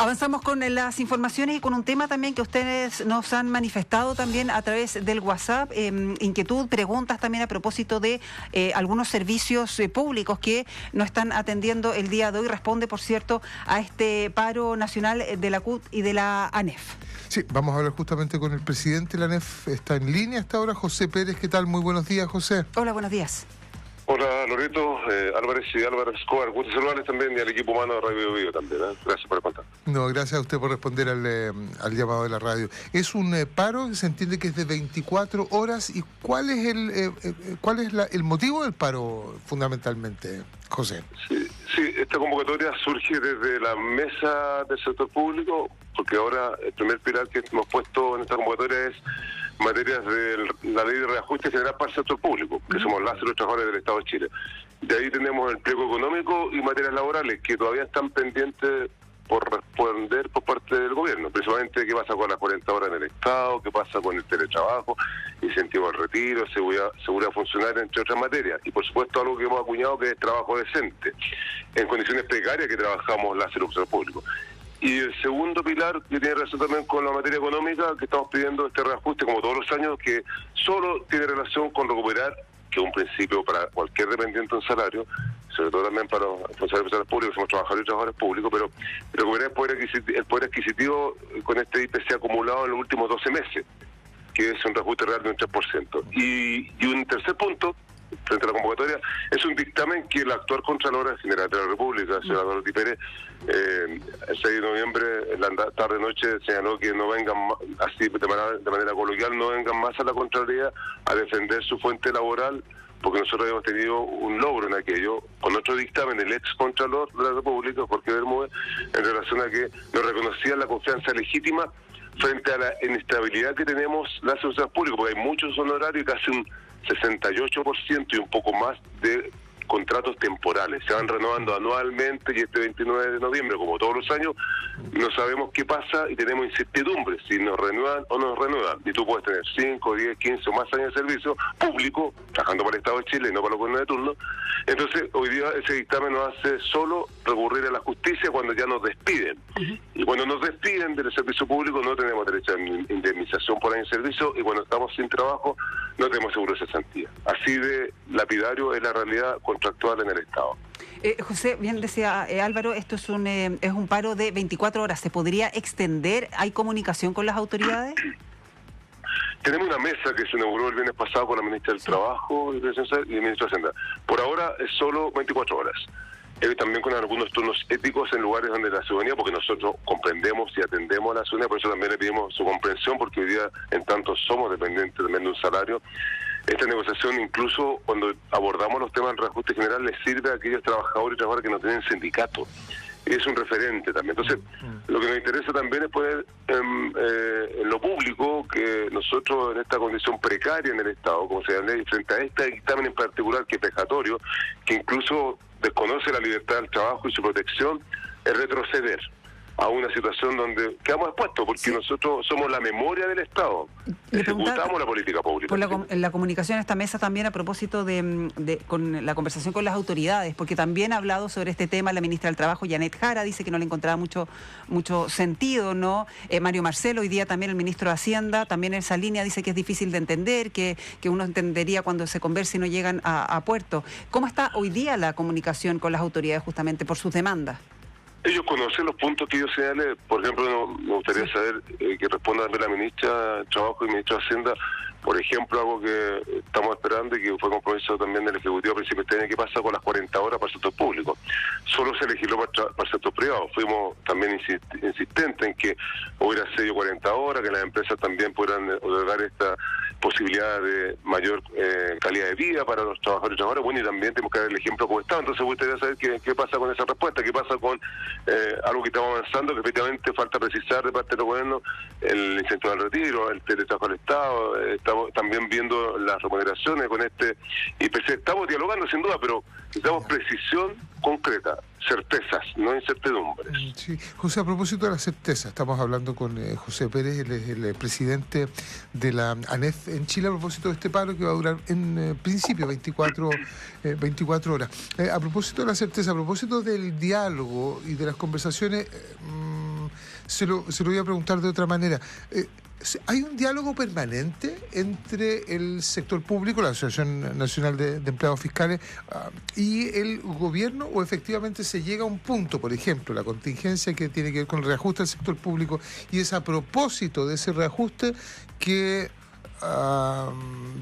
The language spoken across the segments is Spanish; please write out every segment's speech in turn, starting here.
Avanzamos con las informaciones y con un tema también que ustedes nos han manifestado también a través del WhatsApp, inquietud, preguntas también a propósito de algunos servicios públicos que no están atendiendo el día de hoy. Responde, por cierto, a este paro nacional de la CUT y de la ANEF. Sí, vamos a hablar justamente con el presidente de la ANEF. Está en línea hasta ahora, José Pérez. ¿Qué tal? Muy buenos días, José. Hola, buenos días. Hola Loreto, Álvarez y Álvarez Escobar, gusto saludarles también y al equipo humano de Radio Bio también. Gracias por el contacto. No, gracias a usted por responder al llamado de la radio. Es un paro, se entiende que es de 24 horas. ¿Y cuál es el motivo del paro fundamentalmente, José? Sí, esta convocatoria surge desde la mesa del sector público, porque ahora el primer pilar que hemos puesto en esta convocatoria es materias de la ley de reajuste general para el sector público, que somos las y los trabajadores del Estado de Chile. De ahí tenemos el pliego económico y materias laborales, que todavía están pendientes por responder por parte del gobierno, principalmente qué pasa con las 40 horas en el Estado, qué pasa con el teletrabajo, incentivo al retiro, seguridad funcionaria, entre otras materias. Y por supuesto algo que hemos acuñado, que es trabajo decente, en condiciones precarias que trabajamos las y los sector público. Y el segundo pilar, que tiene relación también con la materia económica, que estamos pidiendo este reajuste, como todos los años, que solo tiene relación con recuperar, que es un principio para cualquier dependiente de un salario, sobre todo también para los funcionarios públicos, somos trabajadores y trabajadores públicos, pero recuperar el poder adquisitivo con este IPC acumulado en los últimos 12 meses, que es un reajuste real de un 3%. Y un tercer punto, frente a la convocatoria, es un dictamen que el actual Contralora General de la República, señor Dorothy Pérez, el 6 de noviembre, en la tarde-noche, señaló que no vengan, así de manera coloquial, no vengan más a la Contraloría a defender su fuente laboral, porque nosotros hemos tenido un logro en aquello, con otro dictamen, el ex Contralor de la República, Jorge Bermúdez, en relación a que nos reconocían la confianza legítima frente a la inestabilidad que tenemos las sociedades públicas, porque hay muchos honorarios y casi un 68% y un poco más de contratos temporales. Se van renovando anualmente y este 29 de noviembre, como todos los años, no sabemos qué pasa y tenemos incertidumbre si nos renuevan o no nos renuevan. Y tú puedes tener 5, 10, 15 o más años de servicio público, trabajando para el Estado de Chile y no para los gobiernos de turno. Entonces, hoy día ese dictamen nos hace solo recurrir a la justicia cuando ya nos despiden. Y cuando nos despiden del servicio público no tenemos derecho a indemnización por año de servicio, y cuando estamos sin trabajo no tenemos seguro de cesantía. Así de lapidario es la realidad contractual en el Estado. José, bien decía Álvaro, esto es un paro de 24 horas. ¿Se podría extender? ¿Hay comunicación con las autoridades? Tenemos una mesa que se inauguró el viernes pasado con la ministra del Trabajo y el ministro de Hacienda. Por ahora es solo 24 horas. También con algunos turnos éticos en lugares donde la ciudadanía, porque nosotros comprendemos y atendemos a la ciudadanía, por eso también le pedimos su comprensión, porque hoy día en tanto somos dependientes también de un salario. Esta negociación, incluso cuando abordamos los temas del reajuste general, les sirve a aquellos trabajadores y trabajadoras que no tienen sindicato. Es un referente también. Entonces, lo que nos interesa también es poner en lo público que nosotros en esta condición precaria en el Estado, como se llama, frente a este dictamen en particular que es vejatorio, que incluso desconoce la libertad del trabajo y su protección, es retroceder a una situación donde quedamos expuestos, porque nosotros somos la memoria del Estado, ejecutamos la política pública. Por la comunicación a esta mesa también a propósito con la conversación con las autoridades, porque también ha hablado sobre este tema la ministra del Trabajo, Janet Jara, dice que no le encontraba mucho sentido, ¿no? Mario Marcelo, hoy día también el ministro de Hacienda, también en esa línea dice que es difícil de entender, que uno entendería cuando se conversa y no llegan a puerto. ¿Cómo está hoy día la comunicación con las autoridades justamente por sus demandas? Ellos conocen los puntos que yo señalé. Por ejemplo, me gustaría saber que responda también la ministra del Trabajo y el ministro de Hacienda. Por ejemplo, algo que estamos esperando y que fue compromiso también del Ejecutivo a principios de este año, ¿qué pasa con las 40 horas para el sector público? Solo se legisló para el sector privado. Fuimos también insistentes en que hubiera sello 40 horas, que las empresas también pudieran otorgar esta posibilidad de mayor calidad de vida para los trabajadores y trabajadoras. Bueno, y también tenemos que dar el ejemplo como Estado. Entonces, me gustaría saber qué pasa con esa respuesta, qué pasa con algo que estamos avanzando, que efectivamente falta precisar de parte del gobierno, el incentivo al retiro, el teletrabajo al Estado, estamos también viendo las remuneraciones con este IPC. Estamos dialogando sin duda, pero necesitamos precisión concreta, certezas, no incertidumbres. Sí. José, a propósito de la certeza, estamos hablando con José Pérez, él es el presidente de la ANEF en Chile, a propósito de este paro que va a durar en principio 24 horas. A propósito de la certeza, a propósito del diálogo y de las conversaciones, se lo voy a preguntar de otra manera. ¿Hay un diálogo permanente entre el sector público, la Asociación Nacional de Empleados Fiscales, y el gobierno, o efectivamente se llega a un punto, por ejemplo, la contingencia que tiene que ver con el reajuste del sector público, y es a propósito de ese reajuste que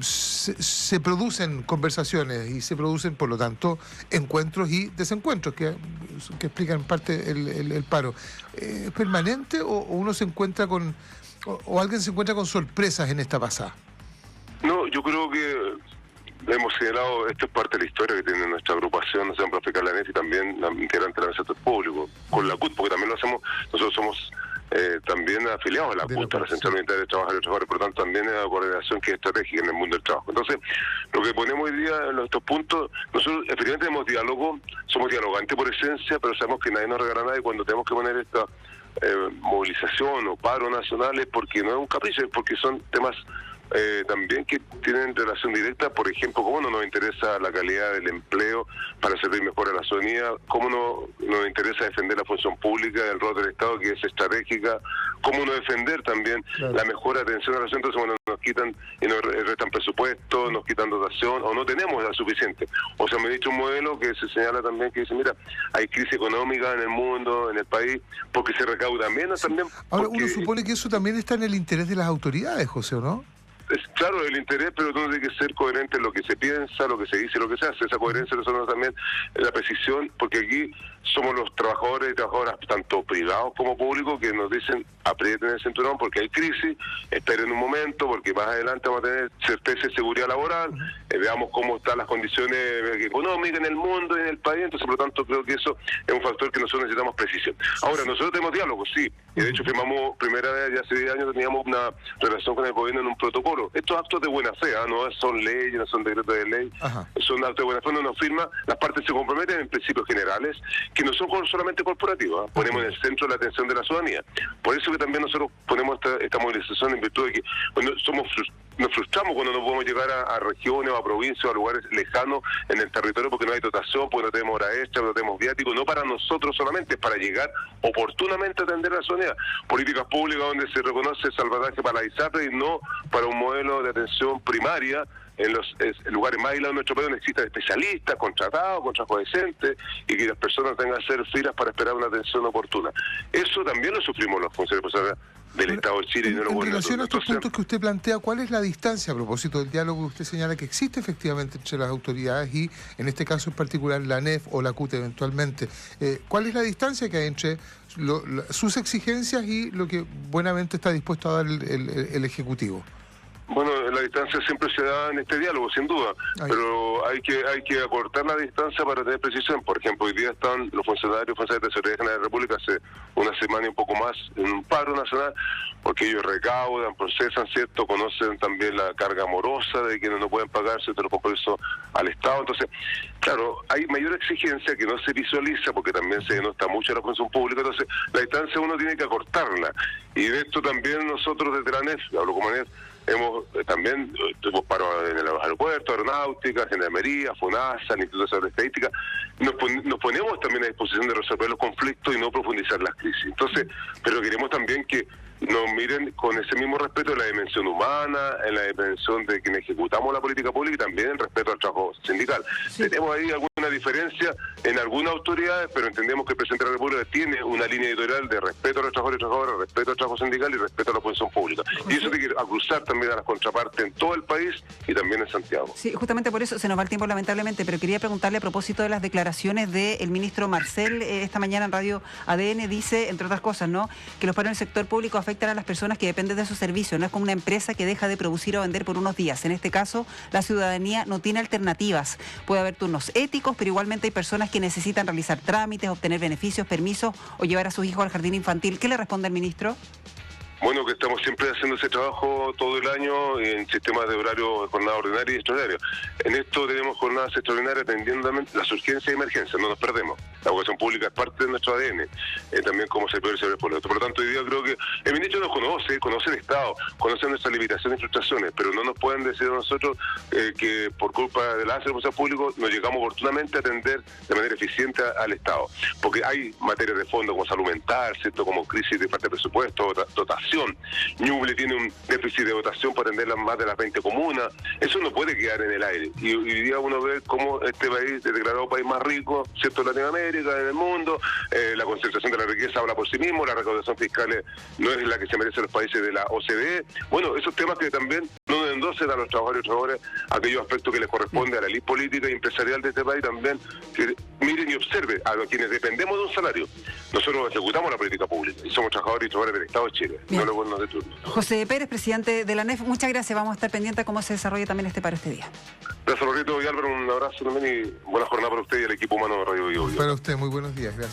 se producen conversaciones y se producen, por lo tanto, encuentros y desencuentros que explican en parte el paro? ¿Es permanente o uno se encuentra con... o alguien se encuentra con sorpresas en esta pasada? No, yo creo que hemos señalado, esto es parte de la historia que tiene nuestra agrupación, Nacional Fiscal la ANEF, y también la integrante del sector público, con la CUT, porque también lo hacemos, nosotros somos también afiliados a la CUT, a la Central Unitaria de Trabajadores y Trabajadores, por lo tanto también es una coordinación que es estratégica en el mundo del trabajo. Entonces, lo que ponemos hoy día en estos puntos, nosotros efectivamente tenemos diálogo, somos dialogantes por esencia, pero sabemos que nadie nos regala nada, y cuando tenemos que poner esta movilización o paro nacionales, porque no es un capricho, es porque son temas también que tienen relación directa. Por ejemplo, cómo no nos interesa la calidad del empleo para servir mejor a la ciudadanía, cómo no nos interesa defender la función pública, el rol del Estado, que es estratégica, cómo no defender también la mejor atención a la ciudadanía. Entonces, bueno, nos quitan y nos restan presupuesto, nos quitan dotación, o no tenemos la suficiente. O sea, me he dicho un modelo que se señala también, que dice, mira, hay crisis económica en el mundo, en el país, porque se recauda menos también. Ahora, uno supone que eso también está en el interés de las autoridades, José, ¿o no? Es claro el interés, pero todo tiene que ser coherente en lo que se piensa, lo que se dice, lo que se hace. Esa coherencia nosotros también, la precisión, porque aquí somos los trabajadores y trabajadoras, tanto privados como públicos, que nos dicen aprieten el cinturón porque hay crisis, esperen un momento porque más adelante vamos a tener certeza y seguridad laboral, veamos cómo están las condiciones económicas en el mundo y en el país. Entonces, por lo tanto, creo que eso es un factor que nosotros necesitamos precisión. Ahora, nosotros tenemos diálogo, sí, y de hecho firmamos primera vez, ya hace 10 años teníamos una relación con el gobierno en un protocolo. Estos actos de buena fe, no son leyes, no son decretos de ley, son actos de buena fe, no nos firma, las partes se comprometen en principios generales, que no son solamente corporativos, ponemos en el centro la atención de la ciudadanía. Por eso que también nosotros ponemos esta movilización en virtud de que nos frustramos cuando no podemos llegar a regiones o a provincias o a lugares lejanos en el territorio porque no hay dotación, porque no tenemos hora extra, no tenemos viático, no para nosotros solamente, es para llegar oportunamente a atender a la ciudadanía. Políticas públicas donde se reconoce el salvataje para la ISAPRE y no para un modelo de atención primaria en los lugares más aislados de nuestro país, donde existan especialistas, contratados, con trabajo decente, y que las personas tengan que hacer filas para esperar una atención oportuna. Eso también lo sufrimos los funcionarios del Estado de Chile. En relación a estos puntos que usted plantea, ¿cuál es la distancia a propósito del diálogo que usted señala que existe efectivamente entre las autoridades y, en este caso en particular, la ANEF o la CUT eventualmente? ¿Cuál es la distancia que hay entre sus exigencias y lo que buenamente está dispuesto a dar el Ejecutivo? Bueno, la distancia siempre se da en este diálogo, sin duda, pero hay que acortar la distancia para tener precisión. Por ejemplo, hoy día están los funcionarios de Tesorería General de la República hace una semana y un poco más en un paro nacional, porque ellos recaudan, procesan, ¿cierto? Conocen también la carga morosa de quienes no pueden pagar ciertos compromisos al Estado. Entonces, claro, hay mayor exigencia que no se visualiza porque también se denota mucho la función pública. Entonces, la distancia uno tiene que acortarla. Y de esto también nosotros desde la ANEF, hablo como ANEF, también tuvimos paro en los aeropuertos, aeronáutica, Gendarmería, FONASA, el Instituto de Estadística. Nos ponemos también a disposición de resolver los conflictos y no profundizar las crisis. Entonces, pero queremos también que nos miren con ese mismo respeto en la dimensión humana, en la dimensión de quienes ejecutamos la política pública y también en respeto al trabajo sindical. Sí. Tenemos ahí alguna diferencia en algunas autoridades, pero entendemos que el presidente de la República tiene una línea editorial de respeto a los trabajadores y trabajadoras, respeto al trabajo sindical y respeto a la función pública. Y eso tiene que acruzar también a las contrapartes en todo el país y también en Santiago. Sí, justamente por eso se nos va el tiempo lamentablemente, pero quería preguntarle a propósito de las declaraciones del ministro Marcel esta mañana en Radio ADN, dice, entre otras cosas, ¿no?, que los paros en el sector público afectan a las personas que dependen de su servicio, no es como una empresa que deja de producir o vender por unos días. En este caso, la ciudadanía no tiene alternativas. Puede haber turnos éticos, pero igualmente hay personas que necesitan realizar trámites, obtener beneficios, permisos o llevar a sus hijos al jardín infantil. ¿Qué le responde el ministro? bueno, que estamos siempre haciendo ese trabajo todo el año en sistemas de horario de jornada ordinaria y extraordinaria. En esto tenemos jornadas extraordinarias atendiendo las urgencias y emergencias, no nos perdemos. La educación pública es parte de nuestro ADN, también como servidor y servidor público. Por lo tanto, hoy día creo que el ministro nos conoce el Estado, conoce nuestras limitaciones y frustraciones, pero no nos pueden decir a nosotros que por culpa de la servicios públicos no llegamos oportunamente a atender de manera eficiente al Estado. Porque hay materias de fondo como salud mental, ¿cierto? Como crisis de parte de presupuesto, dotación. Ñuble tiene un déficit de dotación para atender más de las 20 comunas. Eso no puede quedar en el aire. Y hoy día uno ve cómo este país es declarado país más rico, ¿cierto? En Latinoamérica, en el mundo. La concentración de la riqueza habla por sí mismo, la recaudación fiscal no es la que se merecen los países de la OCDE. Bueno, esos temas que también no endocen a los trabajadores y trabajadoras aquellos aspectos que les corresponde a la élite política y empresarial de este país también, que miren y observen a quienes dependemos de un salario. Nosotros ejecutamos la política pública y somos trabajadores y trabajadoras del Estado de Chile, bien, no los gobiernos de turno. José Pérez, presidente de la ANEF, muchas gracias. Vamos a estar pendientes de cómo se desarrolla también este paro este día. Gracias, Lorito y Álvaro, un abrazo también y buena jornada para usted y el equipo humano de Radio Bio. Para usted, muy buenos días, gracias.